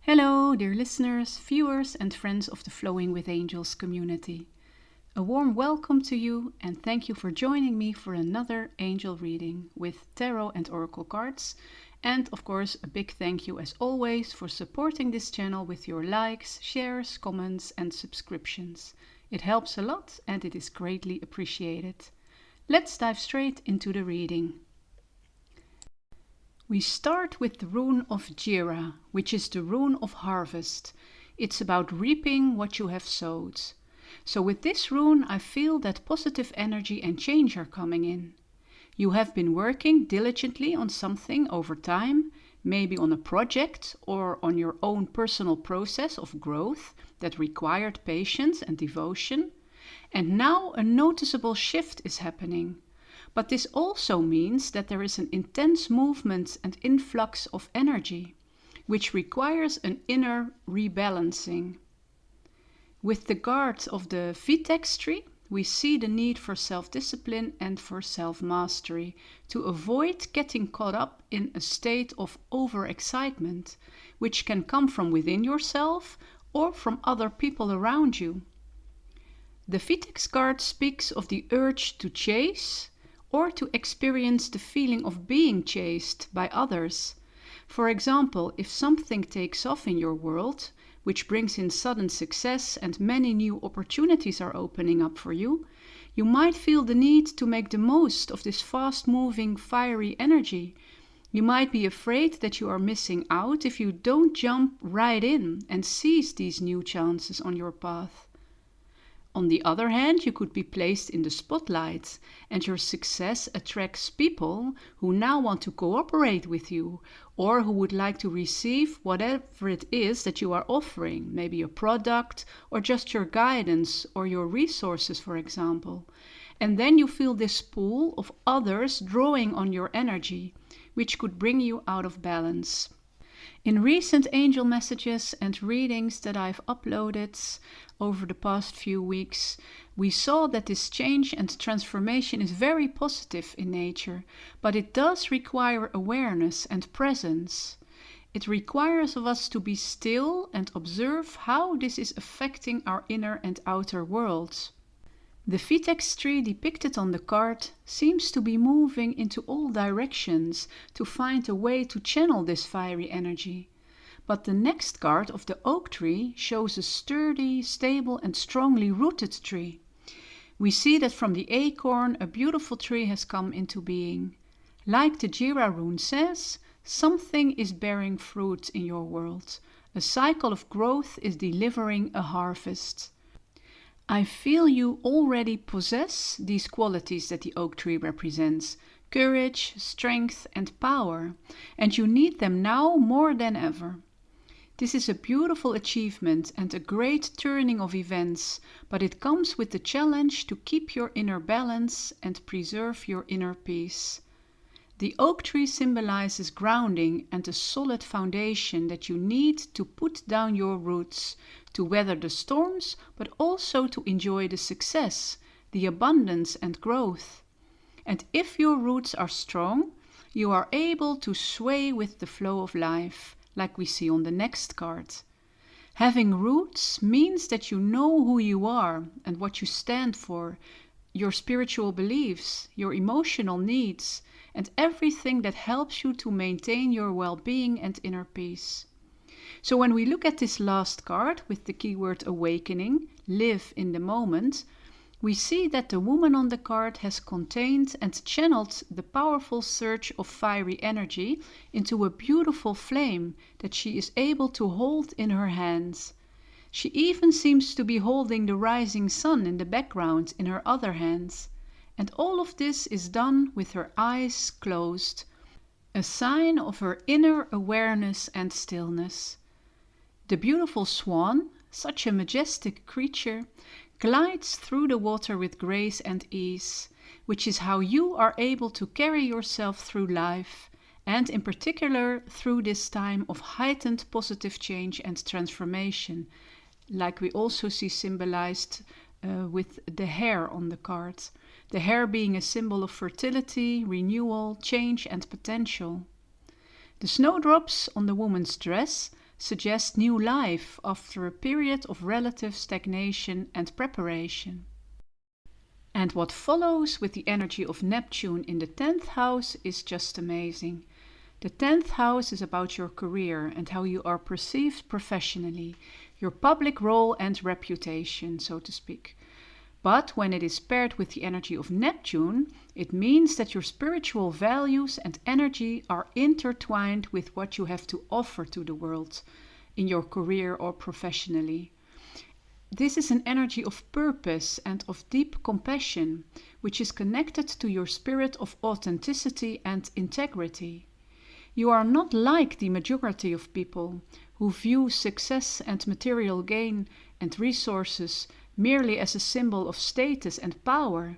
Hello, dear listeners, viewers, and friends of the Flowing with Angels community. A warm welcome to you, and thank you for joining me for another angel reading with tarot and oracle cards. And of course, a big thank you as always for supporting this channel with your likes, shares, comments, and subscriptions. It helps a lot and it is greatly appreciated. Let's dive straight into the reading. We start with the rune of Jira, which is the rune of harvest. It's about reaping what you have sowed. So with this rune, I feel that positive energy and change are coming in. You have been working diligently on something over time, maybe on a project or on your own personal process of growth that required patience and devotion. And now a noticeable shift is happening. But this also means that there is an intense movement and influx of energy, which requires an inner rebalancing. With the guard of the vitex tree, we see the need for self-discipline and for self-mastery to avoid getting caught up in a state of overexcitement, which can come from within yourself or from other people around you. The vitex card speaks of the urge to chase, or to experience the feeling of being chased by others. For example, if something takes off in your world, which brings in sudden success and many new opportunities are opening up for you, you might feel the need to make the most of this fast-moving, fiery energy. You might be afraid that you are missing out if you don't jump right in and seize these new chances on your path. On the other hand, you could be placed in the spotlight, and your success attracts people who now want to cooperate with you, or who would like to receive whatever it is that you are offering, maybe a product, or just your guidance, or your resources, for example. And then you feel this pull of others drawing on your energy, which could bring you out of balance. In recent angel messages and readings that I've uploaded over the past few weeks, we saw that this change and transformation is very positive in nature, but it does require awareness and presence. It requires of us to be still and observe how this is affecting our inner and outer worlds. The vitex tree depicted on the card seems to be moving into all directions to find a way to channel this fiery energy. But the next card of the oak tree shows a sturdy, stable and strongly rooted tree. We see that from the acorn a beautiful tree has come into being. Like the Jira rune says, something is bearing fruit in your world. A cycle of growth is delivering a harvest. I feel you already possess these qualities that the oak tree represents: courage, strength and power, and you need them now more than ever. This is a beautiful achievement and a great turning of events, but it comes with the challenge to keep your inner balance and preserve your inner peace. The oak tree symbolizes grounding and a solid foundation that you need to put down your roots, to weather the storms, but also to enjoy the success, the abundance and growth. And if your roots are strong, you are able to sway with the flow of life, like we see on the next card. Having roots means that you know who you are and what you stand for, your spiritual beliefs, your emotional needs, and everything that helps you to maintain your well-being and inner peace. So when we look at this last card with the keyword awakening, live in the moment, we see that the woman on the card has contained and channeled the powerful surge of fiery energy into a beautiful flame that she is able to hold in her hands. She even seems to be holding the rising sun in the background in her other hands. And all of this is done with her eyes closed, a sign of her inner awareness and stillness. The beautiful swan, such a majestic creature, glides through the water with grace and ease, which is how you are able to carry yourself through life, and in particular through this time of heightened positive change and transformation, like we also see symbolized with the hare on the card. the hair being a symbol of fertility, renewal, change and potential. The snowdrops on the woman's dress suggest new life after a period of relative stagnation and preparation. And what follows with the energy of Neptune in the 10th house is just amazing. The 10th house is about your career and how you are perceived professionally, your public role and reputation, so to speak. But when it is paired with the energy of Neptune, it means that your spiritual values and energy are intertwined with what you have to offer to the world in your career or professionally. This is an energy of purpose and of deep compassion, which is connected to your spirit of authenticity and integrity. You are not like the majority of people who view success and material gain and resources merely as a symbol of status and power.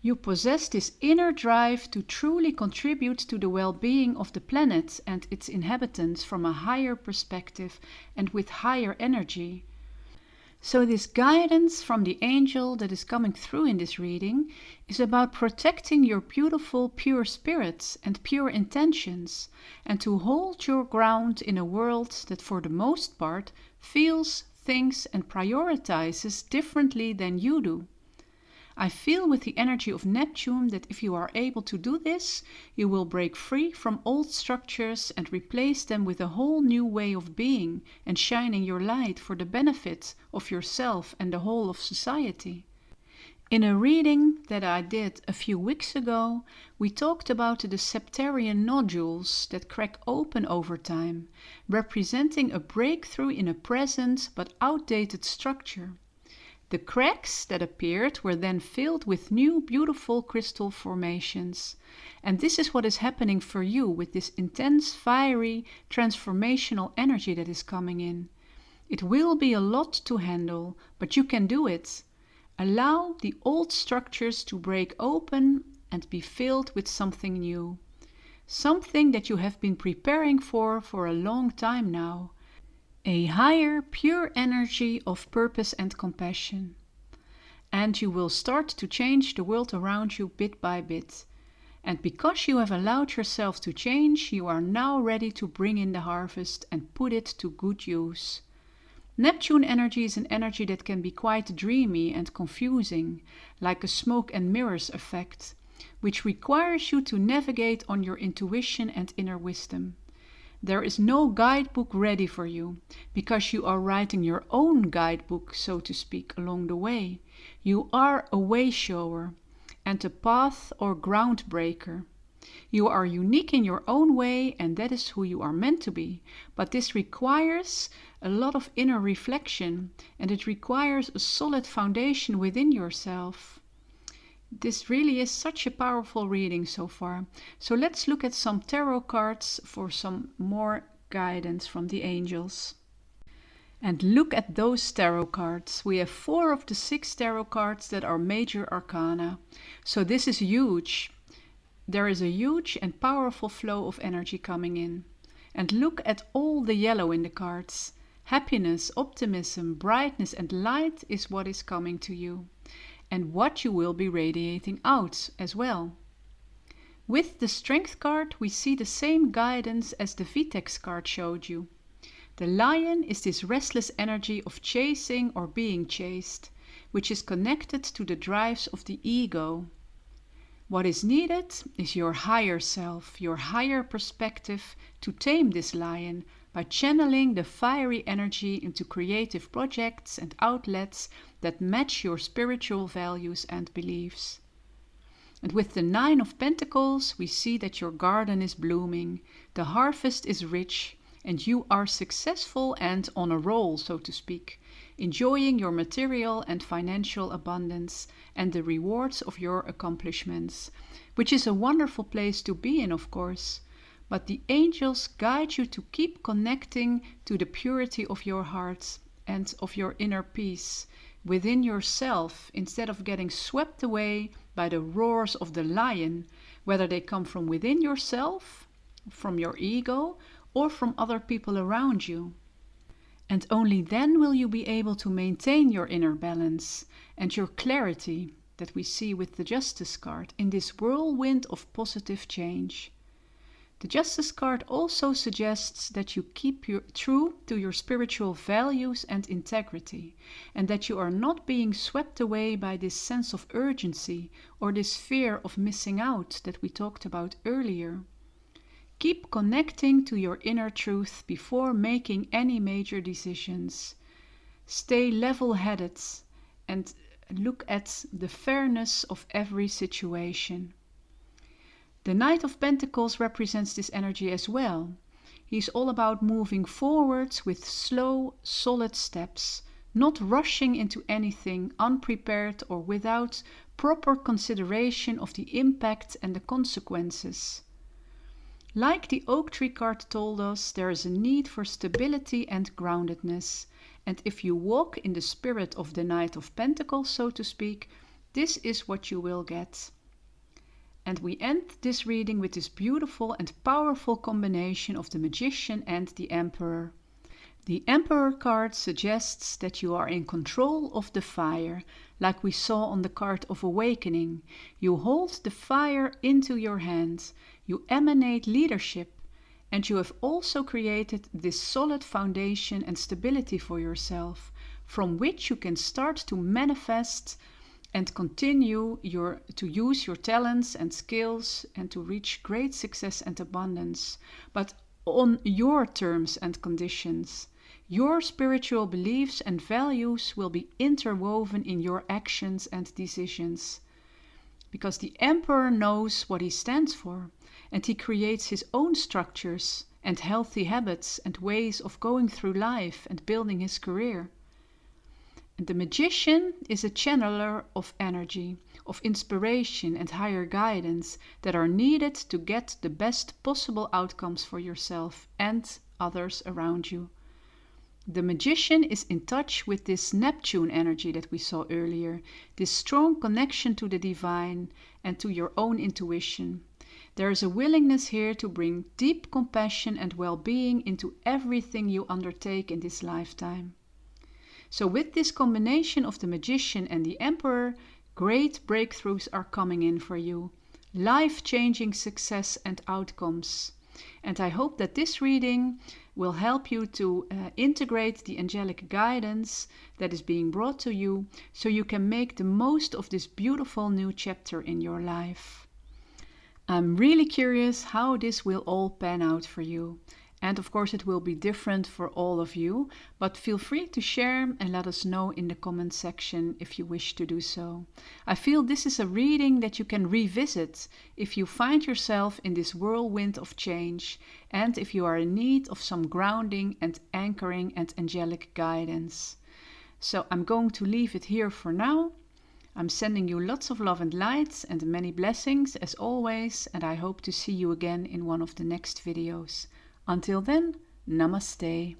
You possess this inner drive to truly contribute to the well-being of the planet and its inhabitants from a higher perspective and with higher energy. So this guidance from the angel that is coming through in this reading is about protecting your beautiful, pure spirits and pure intentions, and to hold your ground in a world that for the most part feels, thinks and prioritizes differently than you do. I feel with the energy of Neptune that if you are able to do this, you will break free from old structures and replace them with a whole new way of being and shining your light for the benefit of yourself and the whole of society. In a reading that I did a few weeks ago, we talked about the septarian nodules that crack open over time, representing a breakthrough in a present but outdated structure. The cracks that appeared were then filled with new beautiful crystal formations. And this is what is happening for you with this intense, fiery, transformational energy that is coming in. It will be a lot to handle, but you can do it. Allow the old structures to break open and be filled with something new. Something that you have been preparing for a long time now. A higher, pure energy of purpose and compassion. And you will start to change the world around you bit by bit. And because you have allowed yourself to change, you are now ready to bring in the harvest and put it to good use. Neptune energy is an energy that can be quite dreamy and confusing, like a smoke and mirrors effect, which requires you to navigate on your intuition and inner wisdom. There is no guidebook ready for you, because you are writing your own guidebook, so to speak, along the way. You are a way shower and a path or ground breaker. You are unique in your own way, and that is who you are meant to be. But this requires a lot of inner reflection, and it requires a solid foundation within yourself. This really is such a powerful reading so far. So let's look at some tarot cards for some more guidance from the angels. And look at those tarot cards. We have 4 of the 6 tarot cards that are major arcana. So this is huge. There is a huge and powerful flow of energy coming in. And look at all the yellow in the cards. Happiness, optimism, brightness and light is what is coming to you. And what you will be radiating out as well. With the Strength card, we see the same guidance as the Vitex card showed you. The lion is this restless energy of chasing or being chased, which is connected to the drives of the ego. What is needed is your higher self, your higher perspective to tame this lion by channeling the fiery energy into creative projects and outlets that match your spiritual values and beliefs. And with the 9 of Pentacles, we see that your garden is blooming, the harvest is rich, and you are successful and on a roll, so to speak, enjoying your material and financial abundance and the rewards of your accomplishments, which is a wonderful place to be in, of course. But the angels guide you to keep connecting to the purity of your heart and of your inner peace within yourself, instead of getting swept away by the roars of the lion, whether they come from within yourself, from your ego, or from other people around you. And only then will you be able to maintain your inner balance and your clarity, that we see with the Justice card in this whirlwind of positive change. The Justice card also suggests that you keep true to your spiritual values and integrity, and that you are not being swept away by this sense of urgency or this fear of missing out that we talked about earlier. Keep connecting to your inner truth before making any major decisions. Stay level-headed and look at the fairness of every situation. The Knight of Pentacles represents this energy as well. He's all about moving forwards with slow, solid steps, not rushing into anything unprepared or without proper consideration of the impact and the consequences. Like the Oak Tree card told us, there is a need for stability and groundedness. And if you walk in the spirit of the Knight of Pentacles, so to speak, this is what you will get. And we end this reading with this beautiful and powerful combination of the Magician and the Emperor. The Emperor card suggests that you are in control of the fire, like we saw on the card of Awakening. You hold the fire into your hand, you emanate leadership, and you have also created this solid foundation and stability for yourself, from which you can start to manifest and continue to use your talents and skills and to reach great success and abundance, but on your terms and conditions. Your spiritual beliefs and values will be interwoven in your actions and decisions. Because the Emperor knows what he stands for, and he creates his own structures and healthy habits and ways of going through life and building his career. And the Magician is a channeler of energy, of inspiration and higher guidance that are needed to get the best possible outcomes for yourself and others around you. The Magician is in touch with this Neptune energy that we saw earlier, this strong connection to the divine and to your own intuition. There is a willingness here to bring deep compassion and well-being into everything you undertake in this lifetime. So with this combination of the Magician and the Emperor, great breakthroughs are coming in for you, life-changing success and outcomes. And I hope that this reading will help you to integrate the angelic guidance that is being brought to you, so you can make the most of this beautiful new chapter in your life. I'm really curious how this will all pan out for you. And of course it will be different for all of you, but feel free to share and let us know in the comment section if you wish to do so. I feel this is a reading that you can revisit if you find yourself in this whirlwind of change and if you are in need of some grounding and anchoring and angelic guidance. So I'm going to leave it here for now. I'm sending you lots of love and light and many blessings as always, and I hope to see you again in one of the next videos. Until then, namaste.